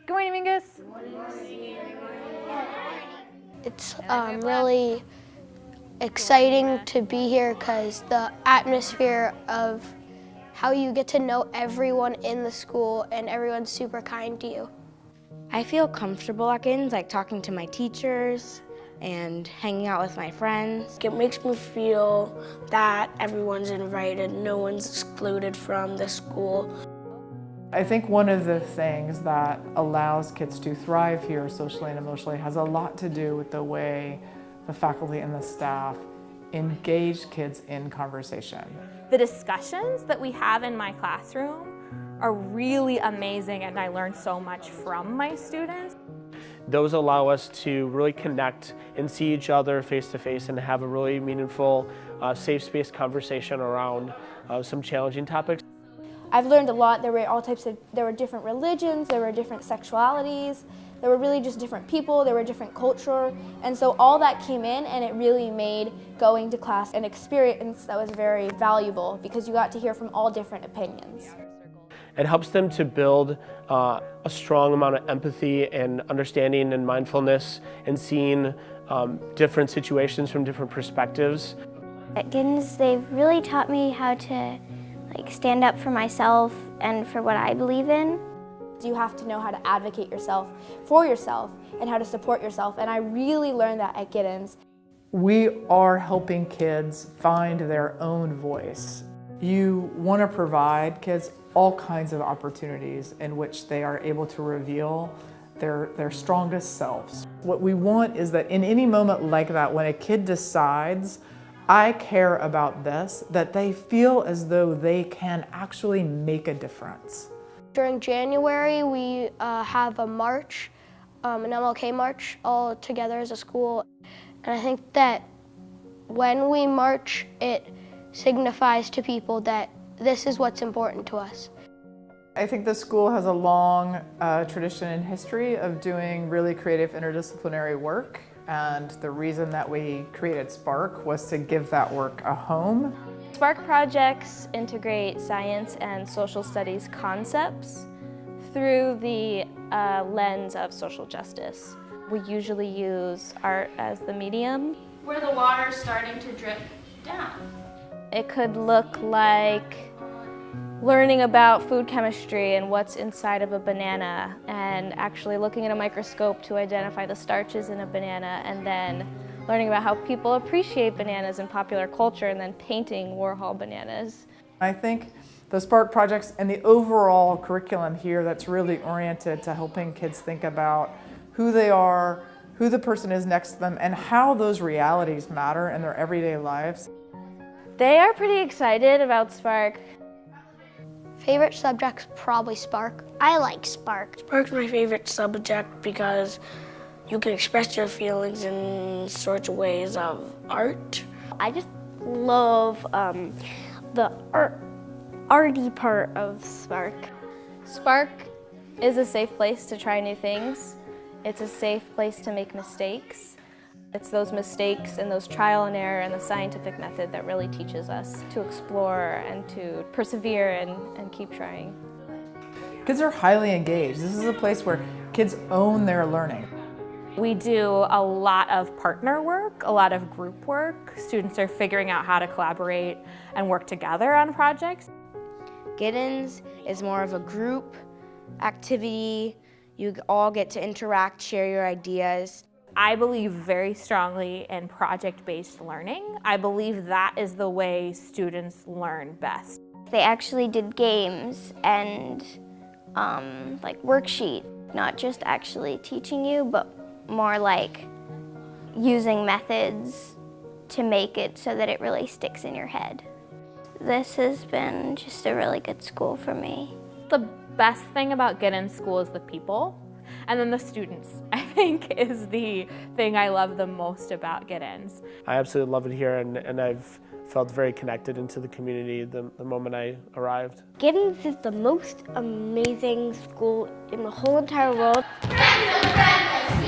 Good morning, Mingus. It's really exciting to be here because the atmosphere of how you get to know everyone in the school and everyone's super kind to you. I feel comfortable at Giddens, like talking to my teachers and hanging out with my friends. It makes me feel that everyone's invited, no one's excluded from the school. I think one of the things that allows kids to thrive here socially and emotionally has a lot to do with the way the faculty and the staff engage kids in conversation. The discussions that we have in my classroom are really amazing, and I learn so much from my students. Those allow us to really connect and see each other face to face and have a really meaningful, safe space conversation around some challenging topics. I've learned a lot. There were different religions, there were different sexualities, there were really just different people, there were different culture, and so all that came in, and it really made going to class an experience that was very valuable because you got to hear from all different opinions. It helps them to build a strong amount of empathy and understanding and mindfulness and seeing different situations from different perspectives. At Giddens, they've really taught me how to stand up for myself and for what I believe in. You have to know how to advocate for yourself and how to support yourself, and I really learned that at Giddens. We are helping kids find their own voice. You want to provide kids all kinds of opportunities in which they are able to reveal their strongest selves. What we want is that in any moment like that, when a kid decides, I care about this, that they feel as though they can actually make a difference. During January, we have a march, an MLK march, all together as a school. And I think that when we march, it signifies to people that this is what's important to us. I think the school has a long tradition and history of doing really creative interdisciplinary work. And the reason that we created Spark was to give that work a home. Spark projects integrate science and social studies concepts through the lens of social justice. We usually use art as the medium. Where the water's starting to drip down. It could look like learning about food chemistry and what's inside of a banana, and actually looking at a microscope to identify the starches in a banana, and then learning about how people appreciate bananas in popular culture, and then painting Warhol bananas. I think the Spark projects and the overall curriculum here that's really oriented to helping kids think about who they are, who the person is next to them, and how those realities matter in their everyday lives. They are pretty excited about Spark. Favorite subject's probably Spark. I like Spark. Spark's my favorite subject because you can express your feelings in sorts of ways of art. I just love the arty part of Spark. Spark is a safe place to try new things. It's a safe place to make mistakes. It's those mistakes and those trial and error and the scientific method that really teaches us to explore and to persevere and keep trying. Kids are highly engaged. This is a place where kids own their learning. We do a lot of partner work, a lot of group work. Students are figuring out how to collaborate and work together on projects. Giddens is more of a group activity. You all get to interact, share your ideas. I believe very strongly in project-based learning. I believe that is the way students learn best. They actually did games and worksheet, not just actually teaching you, but more like using methods to make it so that it really sticks in your head. This has been just a really good school for me. The best thing about Giddens School is the people, and then the students, I think, is the thing I love the most about Giddens. I absolutely love it here, and I've felt very connected into the community the moment I arrived. Giddens is the most amazing school in the whole entire world. Friends of friends,